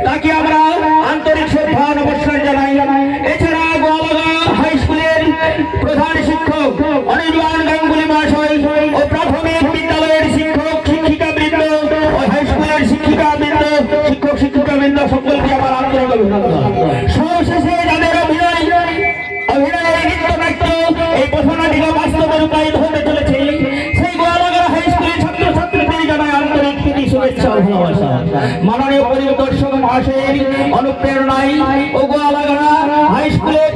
তাকে আমরা আন্তরিক শ্রদ্ধা নমস্কার জানাই। এছাড়া গোয়ালগা হাই স্কুলের প্রধান শিক্ষক অনির্বাণ গাঙ্গুলি মহাশয় ও প্রাথমিক বিদ্যালয়ের শিক্ষক শিক্ষিকাবৃন্দ ও হাই স্কুলের শিক্ষিকাবৃন্দ শিক্ষক শিক্ষিকাবৃন্দ সকলকে আমার আন্তরিক অভিনন্দন। সবশেষে যাদের অভিনয়ের নৃত্যনাট্য এই প্রধানটিকে বাস্তবে রূপায়িত হতে চলেছে সেই গোয়ালগা হাই স্কুলের ছাত্রছাত্রীদের জানায় আন্তরিক শুভেচ্ছা ও ভালোবাসা। মাননীয় পরিদর্শক মহাশয়ের অনুপ্রেরণায় ও গোয়ালপাড়া হাই স্কুলের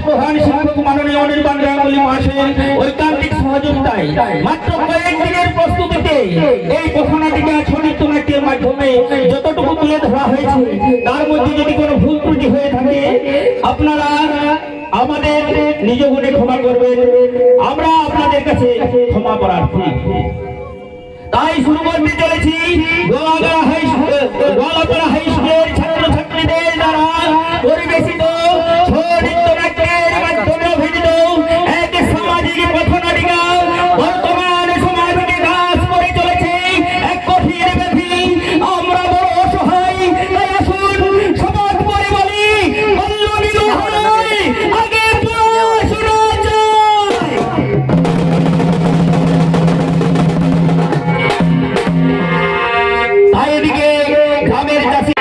প্রধান শিক্ষক মাননীয় অনির্বাণ গাঙ্গুলি মহাশয়ের ঐকান্তিক সহযোগিতায় মাত্র কয়েকদিনের প্রস্তুতিতে এই প্রধানটিকে নৃত্যনাট্যের মাধ্যমে যতটুকু তুলে ধরা হয়েছে তার মধ্যে যদি কোনো ভুল ত্রুটি হয়ে থাকে আপনারা আমাদের নিজ গুণে ক্ষমা করবেন, আমরা আপনাদের কাছে ক্ষমা প্রার্থী। তাই শুরু করতে চলেছি গোয়ালপাড়া হাই স্কুলের ছাত্রছাত্রীদের দ্বারা পরিবেশিত নৃত্যনাট্যের মাধ্যমে অভিনীত এক সামাজিক পথনাটিকা বর্তমান সমাজকে গ্রাস করে চলেছে এক কঠিন ব্যাধি। আমরা বড় অসহায়, তাই আসুন শপথ করে বলি বল্লভী দোহাই আগে পড়াশোনা চাই। তাই এদিকে গ্রামের চাষি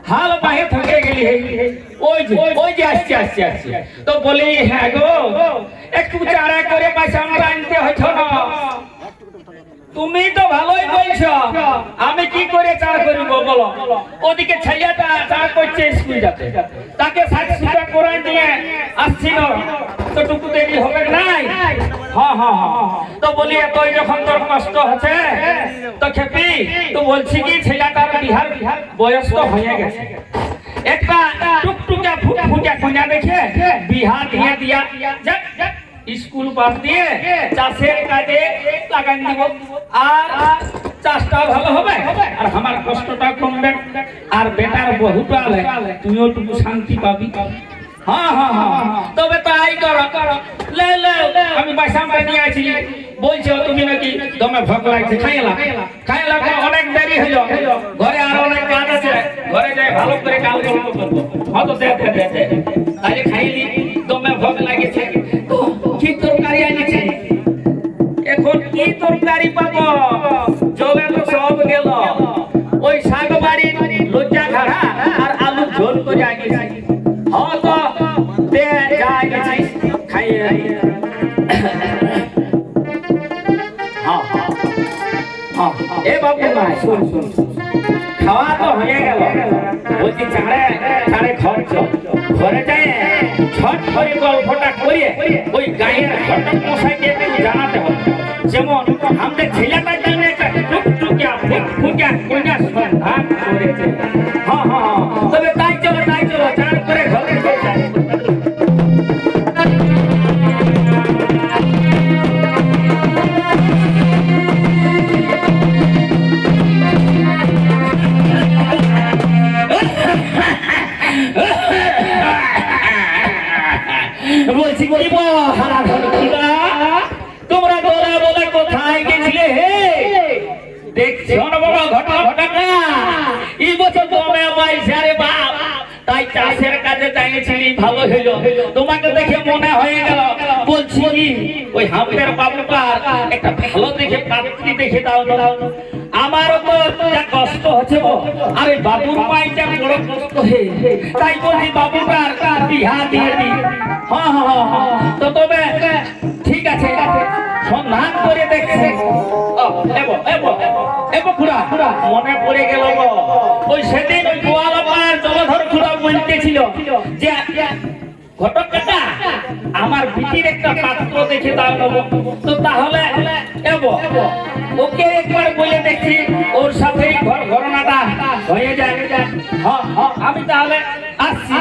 হাল বাহে থকে গেলি ওই যে আসছে তো বলি হ্যাঁ গো একটু চারা করে পয়সা আমরা আনতে হইতো না তুমি তো ভালোই বলছো আমি কি করে চার করব বলো ওদিকে ছেলেটা চার করছে স্কুল যাতে তাকে সাজসুজা করাই দিয়ে আসছিল তো টুকু দেরি হবে নাই হ্যাঁ তো বলি এত যখন তোর কষ্ট হচ্ছে তো খেপি তো বলছি কি ছেলেটার বিহার বয়স তো হয়ে গেছে একটা টুকটুকা ফুটফুটা কোনা দেখে বিহার দিয়ে দিয়া যাক স্কুল পাস দিয়ে চাষের কাজে লাগান দিব আর চাষটা ভালো হবে আর আমার কষ্টটা কমবে আর বেটার বহুটা তুইও একটু শান্তি পাবি হ্যাঁ তবে তাই করো লে আমি পয়সা নিয়ে আসি বলছো তুমি নাকি দমে ভোগ লাগছে খাইলা অনেক দেরি হলো ঘরে আর অনেক কাজ আছে ঘরে যাই ভালো করে কাজ করবো হয়তো দেখতে তাহলে খাইলি দমে ভোগ লাগেছে কি তরকারি আনিছে এখন কি তরকারি পাবো জলে তো সব গেল ওই শাক বাড়ি লজ্জা খাড়া আর আলু ঝোল তো জানিস হয়তো দে যাই খাইয়ে এ বাবু মা শুন খাওয়া তো হয়ে গেল বলছি ছাড়ে খরচ ঘরে যায় ছট করে গল্পটা করিয়ে ওই গায়ের ঘটক মশাইকে জানাতে হবে যেমন আমাদের ছেলেটার জন্য একটা টুকটুকিয়া ফুটফুটিয়া কইনা সন্ধান করেছে হ্যাঁ তবে তাই চলো চার করে ঘরে চলে যায় বলছি তোমরা বলে কোথায় গেছিলে দেখছো না বাবা ঘটনা এই বছর তোমরা পয়সারে বাপ তাই চাষের কাজে যাইছিলি ভালো হইলো তোমাকে দেখে মনে হয়ে গেল বলছি ওই হামের বাবুটার একটা ভালো দেখে পাত্রী দেখে দাও আমারও তো যা কষ্ট হচ্ছে আর ওই বাবুর মাইটা বড় কষ্ট হে তাই বলছি বাবুটার বিহা দিয়ে দি হ্যাঁ তো তবে ঠিক আছে সন্ধান করে দেখছে মনে পড়ে গেল ওই সেদিন ওই গোয়ালাপাড়ার জলধর খুড়া বলতেছিল যে ঘটক কাকা আমার বিটির একটা পাত্র দেখে দাও নেবো তো তাহলে ওকে একবার বলে দেখছি ওর সাথে ঘটনাটা হয়ে যায় আমি তাহলে আসছি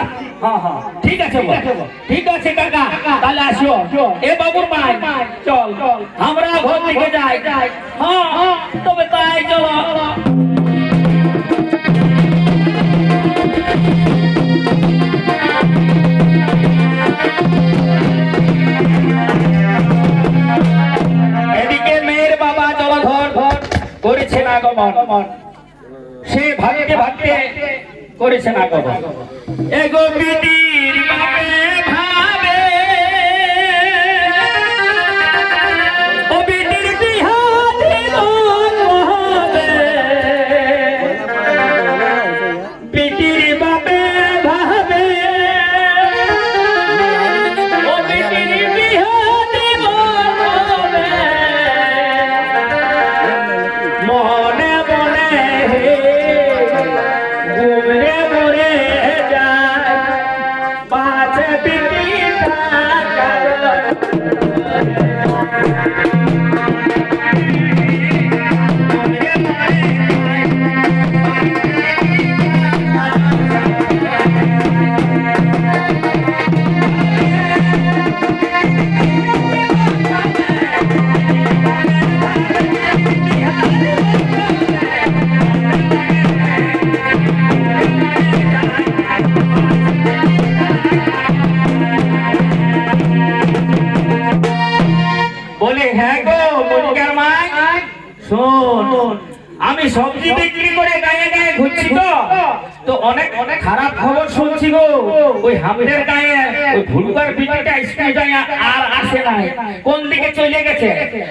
ঠিক আছে কাকা তাহলে আসো এ বাবুর মা চল আমরা ঘর থেকে যাই তবে তাই চলো এদিকে মেয়ের বাবা জলধর করেছে না গমন সে ভাবতে করেছে না গমন এগো বিটির বাপে ভাবে ও বিটির বিহা দিল হবে বিটির বাপে ভাবে ও বিটির বিহা দিল হবে মনে মনে ঘুমরে মরে যায় পাঁচ বিটি বলে হ্যাঁ গো মুরগার মাই শোন আমি সবজি বিক্রি করে গায়ে গায়ে ঘুরছি তো অনেক খারাপ খবর শুনছি গো ওই হামদের গায়ে ওই ভুলবার বিটিটা স্কুল যায় আর আসে না কোন দিকে চলে গেছে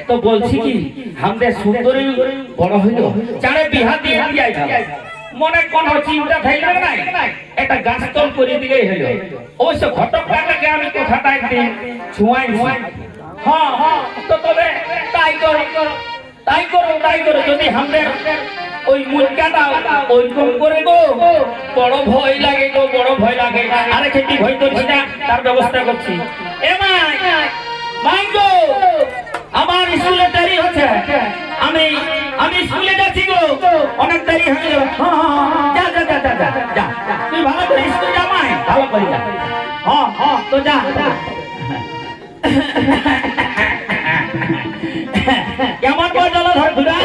তো বলছি কি হামদের সুন্দরী বড় হইলো চারে বিহা দিয়ে যাই মনে কোন চিন্তা থাইল নাই একটা গাছতল করে দিলেই হলো। অবশ্য ঘটক কাকাকে আমি কথাটা একদিন ছুঁয়াই। হ্যাঁ হ্যাঁ, তো তবে তাই করো তাই করো তাই করো। যদি আমাদের ওই মুলকাটা ওইরকম করে গো, বড় ভয় লাগে গো, বড় ভয় লাগে। আরে খেতে ভয় করছি না, তার ব্যবস্থা করছি। এ মাই মাই গো, আমার স্কুলে দেরি হচ্ছে, আমি আমি স্কুলে যাচ্ছি গো, অনেক দেরি হয়ে গেল। হ্যাঁ হ্যাঁ, যা যা যা যা যা যা, তুই ভালো করে স্কুল যা মাই, ভালো করে যা। হ্যাঁ হ্যাঁ, তো যা। কেমন জলধর ঘুরা,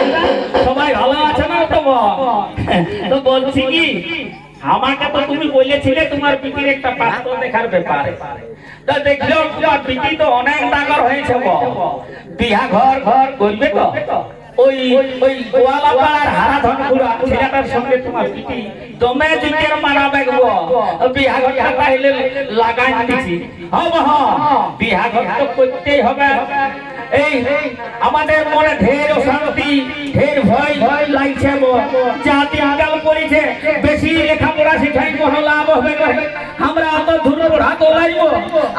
সবাই ভালো আছে না? তো বলছি কি, আমাকে তো তুমি বলেছিলে তোমার পিটির একটা পাত্র দেখার ব্যাপারে। তা দেখলো তোমার পিটি তো অনেক ডাঙর হয়েছে, বিহা ঘর ঘর করবে তো। ওই ওই গোয়ালাপাড়ার হারাধন গুড়া ছেলেটার সঙ্গে তোমার পিটি দমে জিকের মারাবে গো। বিহা ঘর পাইলে লাগাই দিছি। হব হ্যাঁ, বিহা ঘর তো করতেই হবে। এই আমাদের মনে ঢের অশান্তি, ঢের ভয় ভয় লাগছে। যা দিনকাল পড়েছে, বেশি লেখাপড়া শিখাই কোনো লাভ হবে না। আমরা অত ধুলো পড়া তো লাগবো,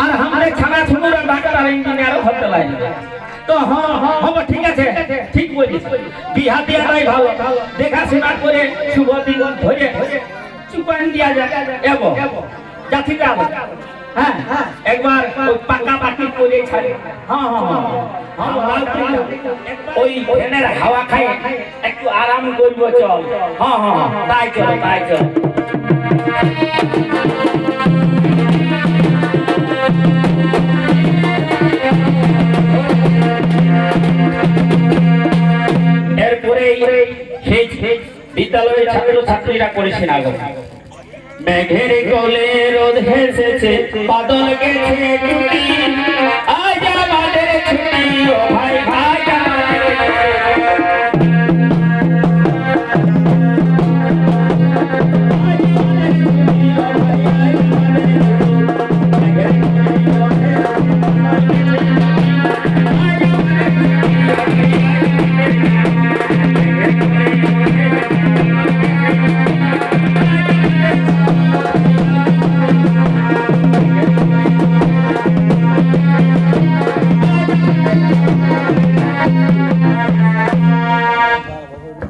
আর আমাদের ছানা ছুনুরা ডাক্তার ইঞ্জিনিয়ারও হতে লাগবে। তো হ্যাঁ হ্যাঁ, ঠিক আছে, ঠিক বলিস। বিহা দেওয়াটাই ভালো, দেখাশোনা করে শুভ দিন ধরে চুপান দিয়া যায়। এবো যাচ্ছি যাবো। হ্যাঁ, একবার পাকা পাকি করে ছাড়ে। হ্যাঁ হ্যাঁ হ্যাঁ, ওই ফ্যানের হাওয়া খাই একটু আরাম করবো, চল। হ্যাঁ হ্যাঁ, তাই চল তাই চল। এরপরে সেই বিদ্যালয়ের ছাত্র ছাত্রীরা করেছে না গো। মেঘের কোলে রোদ হেসেছে, বাদল গেছে টুটি, আজ আমাদের ছুটি, ও ভাই ভাই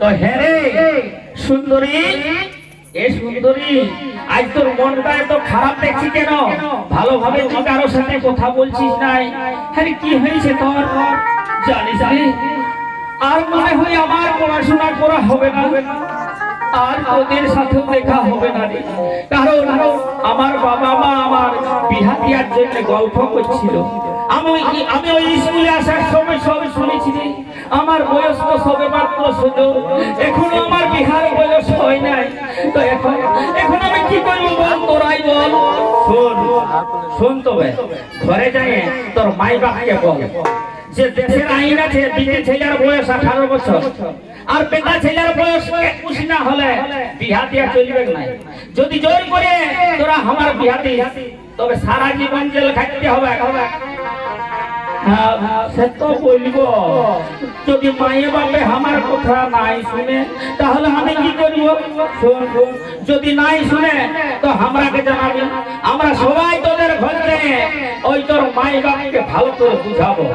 তো হেরে সুন্দরী, এ সুন্দরী, আজ তোর মনটা এত খারাপ দেখছি কেন? ভালোভাবে তুই কারোর সাথে কথা বলছিস নাই? হ্যাঁ, কি হয়েছে তোর? জানিস আর মনে হয় আমার পড়াশোনা করা হবে না, আর তোদের সাথেও দেখা হবে না রে। কারণ আমার বাবা মা আমার বিহা দেওয়ার জন্য গল্প করছিল। আমি ওই স্কুলে আসার সময় সব শুনেছি। আমার বয়স তো সবে মাত্র 16, এখনো আমার বিহার বয়স হয় নাই। তো এখন আমি কি করবো বল, তোরাই বল। শোন তবে, ঘরে যাই তোর মাই বাপকে বল যে দেশের আইন আছে, বিটে ছেলের বয়স 18 বছর আর বেটা ছেলের বয়স 21 না হলে বিহা দিয়া চলবে না। যদি জোর করে তোরা আমার বিহা দিস, তবে সারা জীবন জেল খাটতে হবে। সে তো বলবো, যদি মায়ে বাপে আমার কথা নাই শুনে তাহলে আমি কি করব? শোন, যদি নাই শুনে তো আমরাকে জানাবি, আমরা সবাই তোদের ঘরে ওই তোর মাই বাপকে ভালো করে বুঝাবো।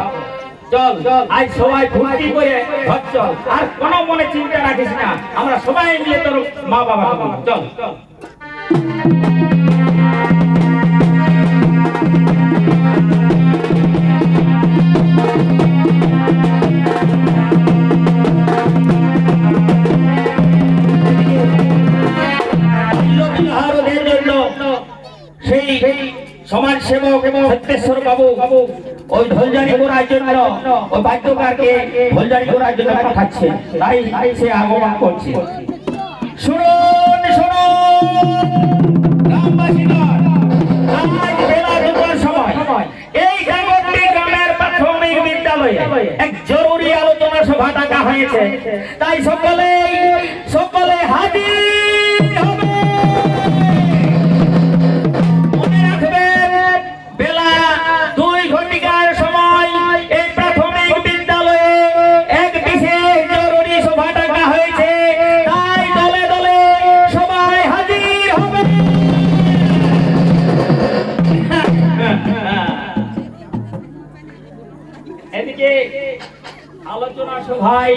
চল আজ সবাই ফুর্তি করে ঘর চল, আর কোনো মনে চিন্তা রাখিস না, আমরা সবাই মিলে তোর মা বাবা চল চল। সেই সমাজ সেবক সত্যেশ্বর বাবু ওই ঢোলজারি করার জন্য, ওই বাদ্যকারকে ঢোলজারি করার জন্য পাঠাচ্ছে, তাই সে আগমন করছে। শুনুন শুনুন গ্রামবাসীগণ, আজ বেলা 2টার সময় এই গ্রামের প্রাথমিক বিদ্যালয়ে এক জরুরি আলোচনা সভা ডাকা হয়েছে। তাই সকলে হাজির হবে। মনে রাখবেন, বেলা 2 ঘটিকার সময় এই প্রাথমিক বিদ্যালয়ে এক বিশেষ জরুরি সভা ডাকা হয়েছে। তাই দলে দলে সবাই হাজির হবে। ভাই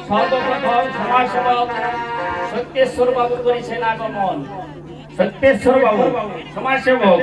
সর্বপ্রথম সমাজসেবক সত্যেশ্বর বাবু করেছেন আগমন। সত্যেশ্বর বাবু সমাজসেবক।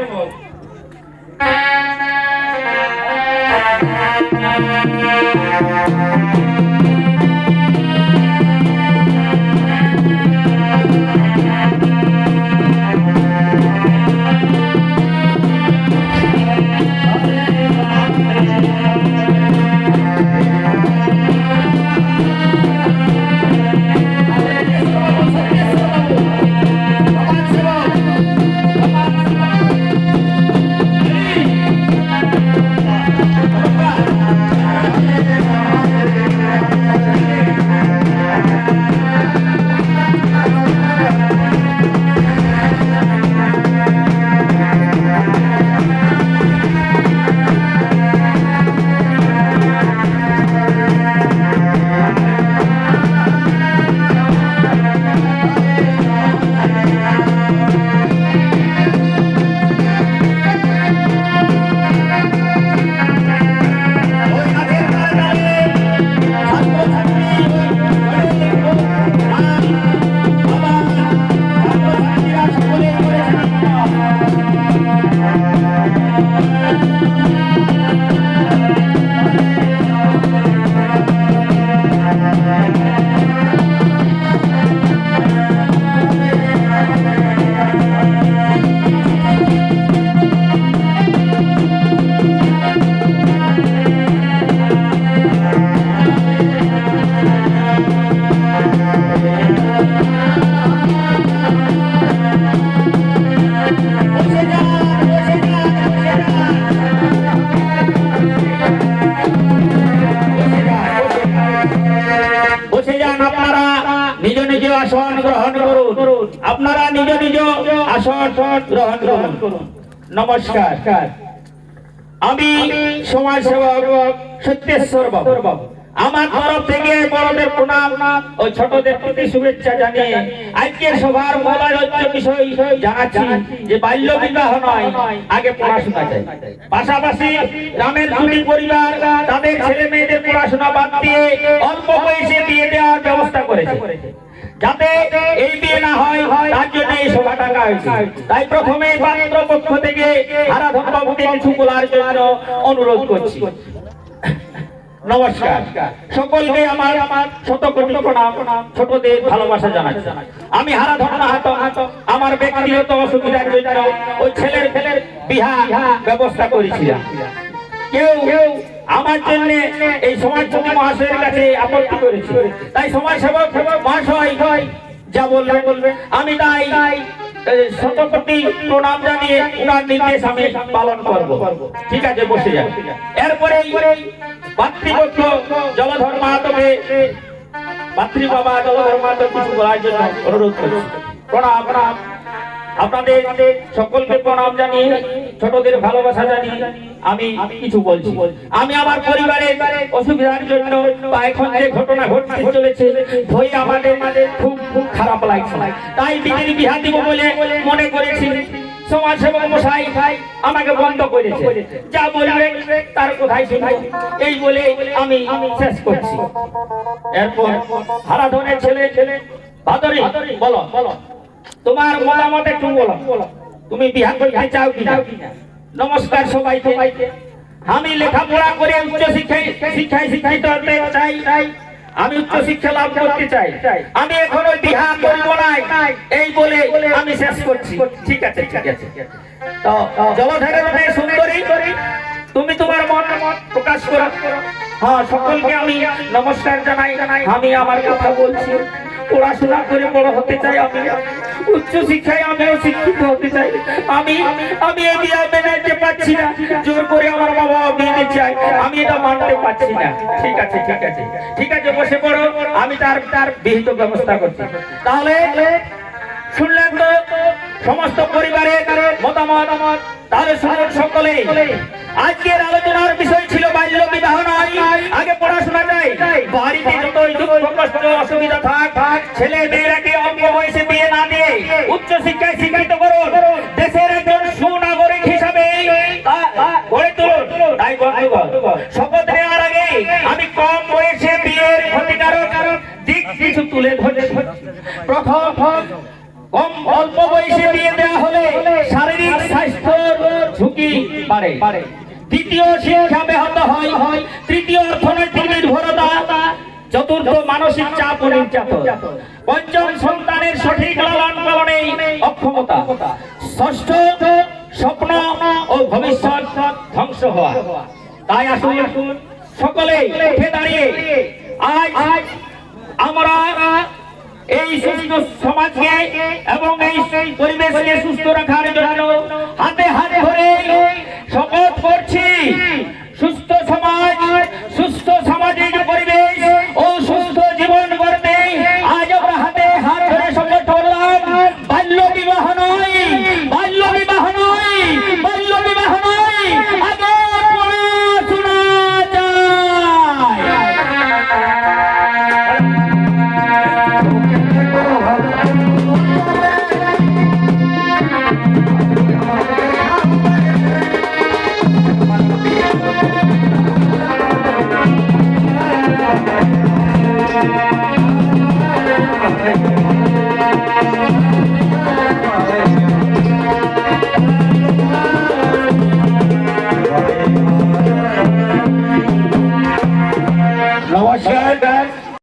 আসন গ্রহণ করুন। আপনারা নিজ নিজ আসন গ্রহণ করুন। নমস্কার। আমি সমাজসেবক সত্যেশ্বর বাবু। আমার তরফ থেকে বড়দের প্রণাম ও ছোটদের প্রতি শুভেচ্ছা জানিয়ে আজকের সভার মূল বিষয় জানাচ্ছি যে বাল্য বিবাহ নয়, আগে পড়াশোনা চাই। পাশাপাশি গ্রামের দুটি পরিবার তাদের ছেলে মেয়েদের পড়াশোনা বাদ দিয়ে অল্প বয়সে বিয়ে দেওয়ার ব্যবস্থা করেছে। যাতে এই বিয়ে না হয় তার জন্য এই সভা ডাকা হয়েছে। তাই প্রথমে পাত্র পক্ষ থেকে হারাধন বাবুকে কিছু বলার জন্য অনুরোধ করছি। নমস্কার। সকলকে আমার শতকোটি প্রণাম, ছোটদের ভালোবাসা জানাচ্ছি। আমি হারাধন মাহাতো আমার ব্যক্তিগত অসুবিধার জন্য ওই ছেলের বিবাহ ব্যবস্থা করেছিলাম। কেউ আমার জন্য এই সমাজসেবক মহাশয়ের কাছে আপত্তি করেছে। তাই সমাজসেবক মহাশয় যা বলবেন আমি তাই শতকোটি প্রণাম জানিয়ে উনার নির্দেশ আমি পালন করব। ঠিক আছে, বসে যান। এরপরে মাতৃপক্ষ জলধর মাহাতোকে মাতৃ বাবা জলধর মাহাতো কিছু বলার জন্য অনুরোধ করছি। প্রণাম। আপনাদের সকলকে প্রণাম জানিয়ে ছোটদের ভালোবাসা জানিয়ে আমি কিছু বলছি। আমি আমার পরিবারের অসুবিধার জন্য বা এখন যে ঘটনা ঘটতে চলেছে ভয়ে আমাদের খুব খারাপ লাগছে। তাই বিয়ের বিহা দিব বলে মনে করেছি। সমাজসেবক মশাই আমাকে বন্ধ করেছে। যা বলবে তার কোথায় শুনবো, এই বলে আমি শেষ করছি। এরপর হারাধনের ছেলে ভাদরি, বলো তোমার মতামত একটু বলো। তুমি বিবাহ করতে চাও কি না? নমস্কার সবাইকে। আমি লেখাপড়া করে উচ্চ শিক্ষায় শিক্ষিত হতে চাই। আমি উচ্চ শিক্ষা লাভ করতে চাই। আমি এখনো বিবাহ করব না, এই বলে আমি শেষ করছি। ঠিক আছে। তো জলধারের মেয়ে সুন্দরী, তুমি তোমার মত প্রকাশ করো। হ্যাঁ, সকলকে আমি নমস্কার জানাই। আমি আমার কথা বলছি। পড়াশোনা করে বড় হতে চাই। আমি উচ্চ শিক্ষায় আমিও শিক্ষিত হতে চাই। আমি এই বিয়ে মেনে নিতে পারছি না। জোর করে আমার বাবা বিয়ে চাই, আমি এটা মানতে পারছি না। ঠিক আছে, বসে পড়ো। আমি তার বিহিত ব্যবস্থা করছি। তাহলে শুনলেন তো সমস্ত পরিবারের মতামত। তাহলে শুনুন সকলে। আজকের আলোচনার বিষয় ছিল বাল্য বিবাহ নয়, আগে পড়াশোনা চাই। বাড়িতে যতই দুঃখ কষ্ট অসুবিধা থাক, ছেলে মেয়েরাকে অল্প বয়সে বিয়ে না দিয়ে উচ্চ শিক্ষায় শিক্ষিত করুন। দেশের একজন সুনাগরিক হিসাবে গড়ে তুলুন। তাই বন্ধুগণ, শপথ নেওয়ার আগে আমি কম বয়সে বিয়ের তুলে ধরছি। প্রথম, কম অল্প বয়সে বিয়ে দেওয়া হলে শারীরিক স্বাস্থ্যের ঝুঁকি বাড়ে। দ্বিতীয়, শিক্ষা ব্যাহত হয়। তৃতীয়, অর্থনৈতিক নির্ভরতা। চতুর্থ, মানসিক চাপ ও নির্যাতন। পঞ্চম, সন্তানের সঠিক লালন পালনে অক্ষমতা। ষষ্ঠ, স্বপ্ন ও ভবিষ্যৎ ধ্বংস হওয়া। তাই আসুন সকলে উঠে দাঁড়িয়ে আজ আমরা এই সুস্থ সমাজকে এবং এই পরিবেশকে সুস্থ রাখার জন্য